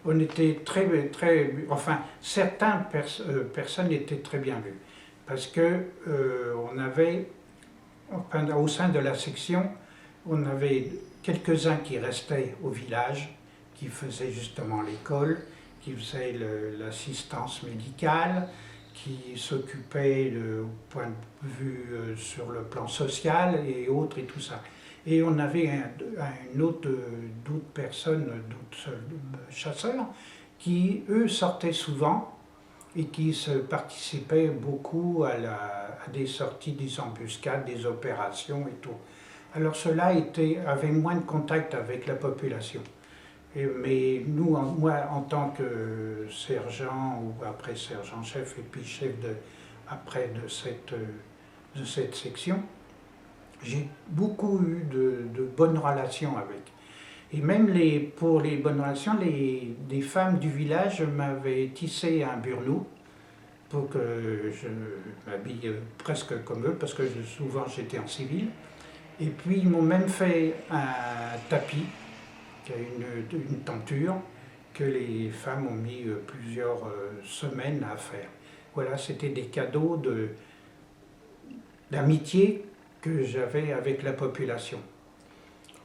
On était enfin, certaines personnes étaient très bien vues. Parce que on avait, enfin, au sein de la section, on avait quelques-uns qui restaient au village, qui faisaient justement l'école, qui faisaient l'assistance médicale, qui s'occupaient au point de vue sur le plan social et autres et tout ça. Et on avait d'autres personnes, d'autres chasseurs, qui eux sortaient souvent et qui participaient beaucoup à des sorties, des embuscades, des opérations et tout. Alors cela avait moins de contact avec la population. Mais nous, moi, en tant que sergent ou après sergent-chef et puis chef après de cette section, j'ai beaucoup eu de bonnes relations avec. Et même pour les bonnes relations, des femmes du village m'avaient tissé un burnous pour que je m'habille presque comme eux, parce que souvent j'étais en civil. Et puis ils m'ont même fait un tapis, qui a une tenture, que les femmes ont mis plusieurs semaines à faire. Voilà, c'était des cadeaux d'amitié que j'avais avec la population.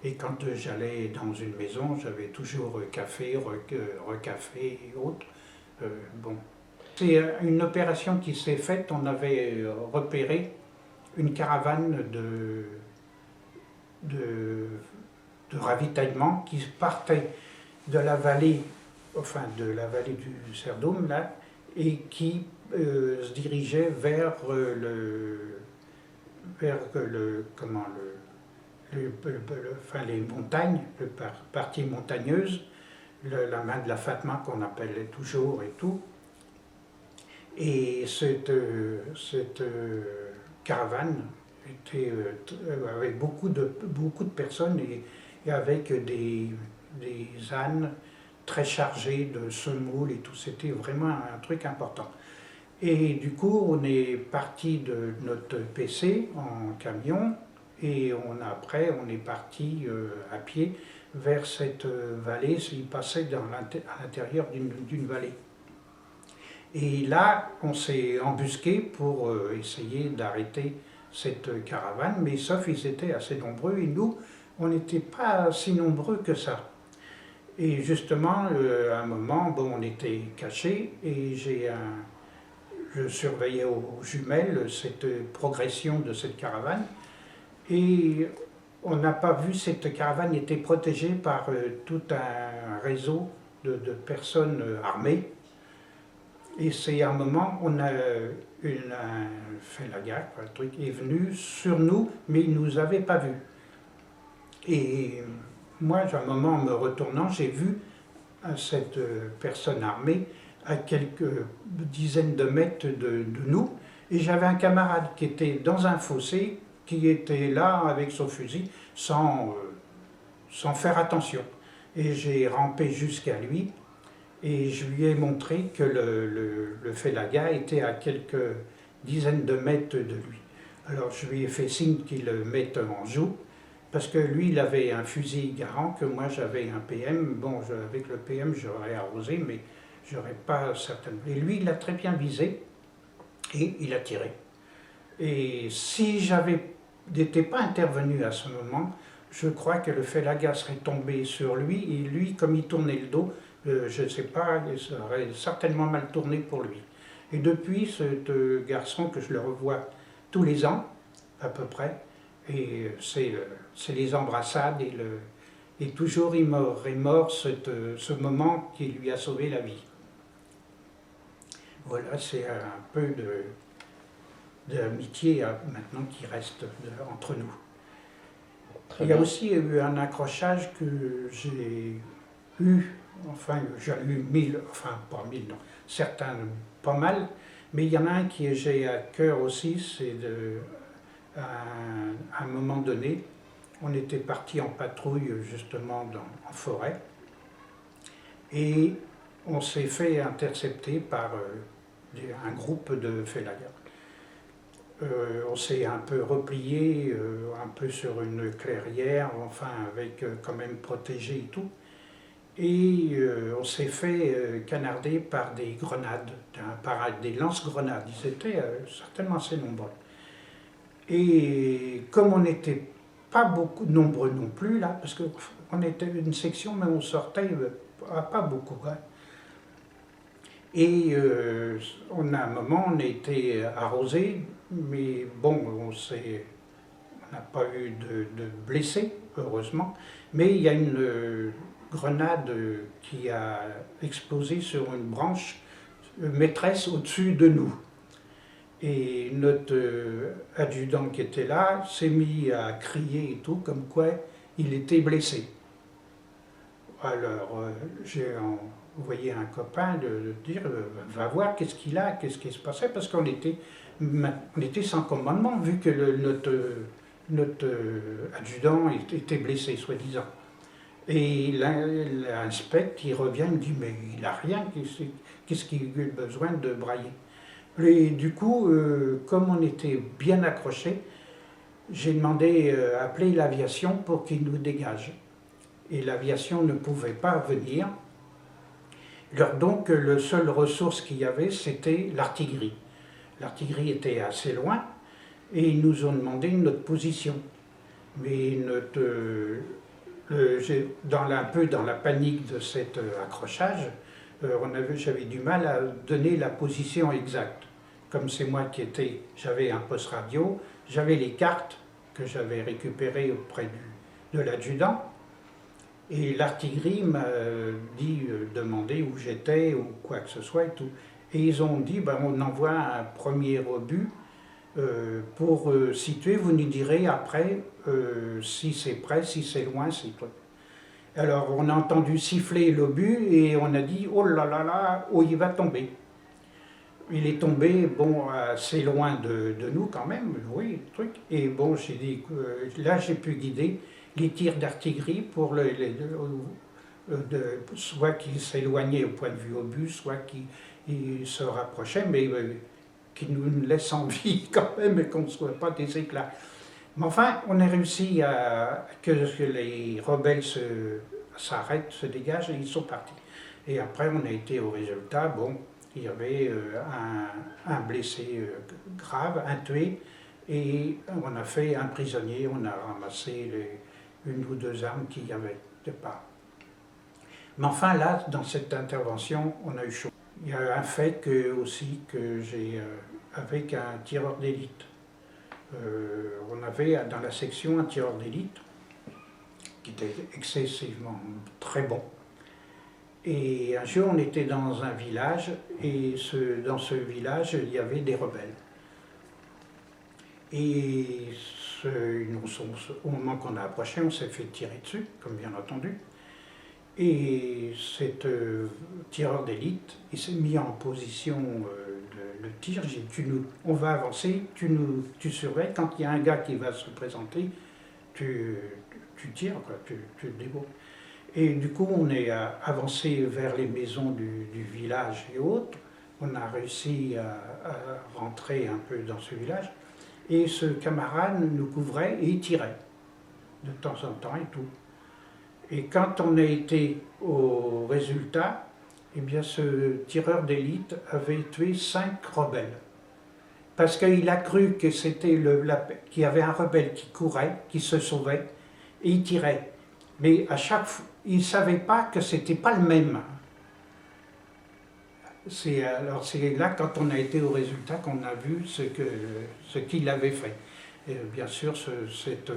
Et quand j'allais dans une maison, j'avais toujours café, recafé et autres. Bon. C'est une opération qui s'est faite, on avait repéré une caravane de, de ravitaillement qui partait de la vallée, enfin de la vallée du Cerdôme, là, et qui se dirigeait comment, enfin, les montagnes, partie montagneuse, la main de la Fatma qu'on appelait toujours et tout. Et cette caravane avait beaucoup de personnes et avec des ânes très chargés de semoule et tout. C'était vraiment un truc important. Et du coup, on est parti de notre PC en camion et après, on est parti à pied vers cette vallée. Il passait à l'intérieur d'une vallée. Et là, on s'est embusqué pour essayer d'arrêter cette caravane, mais sauf qu'ils étaient assez nombreux et nous, on n'était pas si nombreux que ça. Et justement, à un moment, bon, on était cachés et je surveillais aux jumelles cette progression de cette caravane et on n'a pas vu, cette caravane était protégée par tout un réseau de personnes armées. Et c'est à un moment, on a un félaga, un truc, est venu sur nous, mais il ne nous avait pas vus. Et moi, à un moment, en me retournant, j'ai vu cette personne armée à quelques dizaines de mètres de nous, et j'avais un camarade qui était dans un fossé, qui était là avec son fusil, sans faire attention. Et j'ai rampé jusqu'à lui, et je lui ai montré que le félaga était à quelques dizaines de mètres de lui. Alors je lui ai fait signe qu'il le mette en joue, parce que lui il avait un fusil garant, que moi j'avais un PM. Bon, avec le PM j'aurais arrosé, mais j'aurais pas certainement. Et lui il l'a très bien visé, et il a tiré. Et si n'étais pas intervenu à ce moment, je crois que le félaga serait tombé sur lui, et lui, comme il tournait le dos, je ne sais pas, ça aurait certainement mal tourné pour lui. Et depuis, ce garçon que je le revois tous les ans, à peu près, et c'est les embrassades, et toujours il me rémord ce moment qui lui a sauvé la vie. Voilà, c'est un peu de l'amitié maintenant qui reste entre nous. Il y a aussi eu un accrochage que j'ai eu, enfin j'en ai eu 1000, enfin pas 1000 non, certains pas mal, mais il y en a un qui j'ai à cœur aussi, c'est à un moment donné, on était parti en patrouille justement en forêt, et on s'est fait intercepter par un groupe de félagas. On s'est un peu replié, un peu sur une clairière, enfin avec quand même protégé et tout. et on s'est fait canarder par des grenades, par des lance-grenades. Ils étaient certainement assez nombreux. Et comme on n'était pas beaucoup nombreux non plus, là, parce qu'on était une section, mais on sortait pas beaucoup. Hein. Et on a un moment, on a été arrosé, mais bon, on n'a pas eu de blessés, heureusement. Mais il y a une grenade qui a explosé sur une branche maîtresse au-dessus de nous. Et notre adjudant qui était là s'est mis à crier et tout, comme quoi il était blessé. Alors j'ai envoyé un copain de dire va voir qu'est-ce qu'il a, qu'est-ce qui se passait, parce qu'on était sans commandement, vu que notre adjudant était blessé, soi-disant. Et l'inspecte, il revient, il me dit mais il n'a rien, qu'est-ce qu'il a besoin de brailler? Et du coup, comme on était bien accrochés, j'ai demandé à appeler l'aviation pour qu'ils nous dégagent. Et l'aviation ne pouvait pas venir. Donc, le seul ressource qu'il y avait, c'était l'artillerie. L'artillerie était assez loin et ils nous ont demandé notre position. Mais un peu dans la panique de cet accrochage, j'avais du mal à donner la position exacte. Comme c'est moi j'avais un poste radio, j'avais les cartes que j'avais récupérées auprès de l'adjudant, et l'artillerie m'a demandé où j'étais ou quoi que ce soit et tout. Et ils ont dit, ben, on envoie un premier obus pour situer, vous nous direz après si c'est près, si c'est loin, c'est toi. Alors on a entendu siffler l'obus et on a dit, oh là là là, oh il va tomber. Il est tombé, bon, assez loin de nous quand même, oui, truc. Et bon, j'ai dit, là j'ai pu guider les tirs d'artillerie pour soit qu'il s'éloignait au point de vue obus, soit qu'il se rapprochait, mais qu'il nous laisse en vie quand même et qu'on ne soit pas des éclats. Mais enfin, on a réussi que les rebelles s'arrêtent, se dégagent et ils sont partis. Et après, on a été au résultat, bon, il y avait un blessé grave, un tué, et on a fait un prisonnier, on a ramassé une ou deux armes qu'il y avait de part. Mais enfin là, dans cette intervention, on a eu chaud. Il y a un fait aussi que j'ai avec un tireur d'élite. On avait dans la section un tireur d'élite qui était excessivement très bon. Et un jour, on était dans un village, et dans ce village, il y avait des rebelles. Et au moment qu'on a approché, on s'est fait tirer dessus, comme bien entendu. Et cet tireur d'élite, il s'est mis en position de tir. J'ai dit, on va avancer, tu surveilles, quand il y a un gars qui va se présenter, tu tires, quoi, tu te débrouilles. Et du coup, on est avancé vers les maisons du village et autres. On a réussi à rentrer un peu dans ce village. Et ce camarade nous couvrait et il tirait, de temps en temps et tout. Et quand on a été au résultat, eh bien ce tireur d'élite avait tué 5 rebelles. Parce qu'il a cru que c'était qu'il y avait un rebelle qui courait, qui se sauvait, et il tirait. Mais à chaque fois, il ne savait pas que ce n'était pas le même. Alors c'est là, quand on a été au résultat, qu'on a vu ce qu'il avait fait. Et bien sûr, cet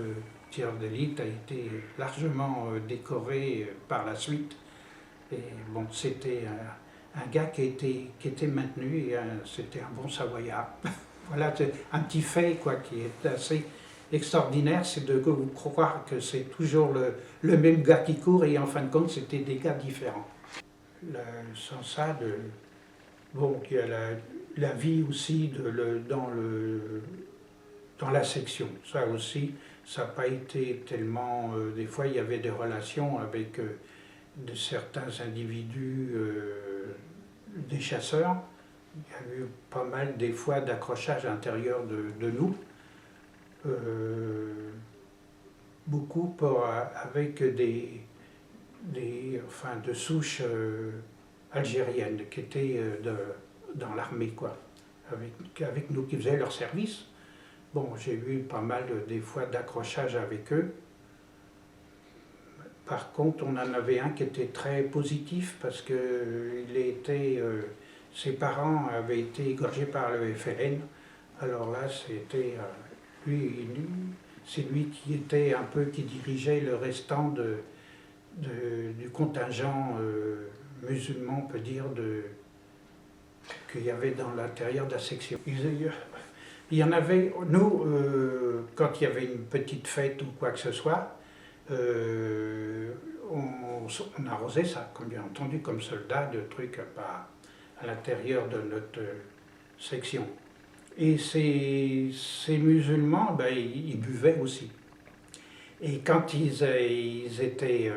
tireur d'élite a été largement décoré par la suite. Et bon, c'était un gars qui était maintenu, et c'était un bon Savoyard. Voilà, c'est un petit fait quoi, qui est assez extraordinaire, c'est de croire que c'est toujours le même gars qui court, et en fin de compte, c'était des gars différents. Sans ça, bon, il y a la vie aussi dans la section. Ça aussi, ça n'a pas été tellement... des fois, il y avait des relations avec de certains individus, des chasseurs. Il y a eu pas mal, des fois, d'accrochages à l'intérieur de nous. Beaucoup avec de souches algériennes qui étaient dans l'armée, quoi, avec nous, qui faisaient leur service. Bon, j'ai eu pas mal des fois d'accrochages avec eux. Par contre, on en avait un qui était très positif parce que ses parents avaient été égorgés par le FLN. Alors là, c'était c'est lui qui était un peu qui dirigeait le restant du contingent musulman, on peut dire, qu'il y avait dans l'intérieur de la section. Il y en avait, nous, quand il y avait une petite fête ou quoi que ce soit, on arrosait ça, comme bien entendu, comme soldat, de trucs à l'intérieur de notre section. Et ces musulmans, ben, ils buvaient aussi. Et quand ils étaient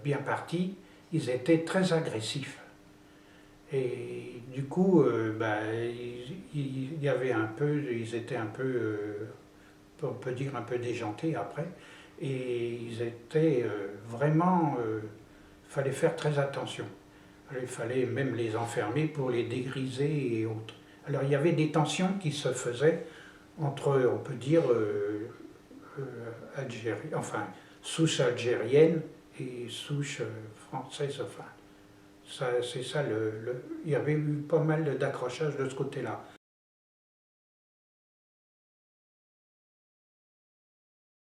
bien partis, ils étaient très agressifs. Et du coup, ben, il y avait un peu, ils étaient un peu, on peut dire un peu déjantés après. Et ils étaient vraiment, fallait faire très attention. Il fallait même les enfermer pour les dégriser et autres. Alors il y avait des tensions qui se faisaient entre, on peut dire, souche algérienne et souche française. Enfin, c'est ça, il y avait eu pas mal d'accrochages de ce côté-là.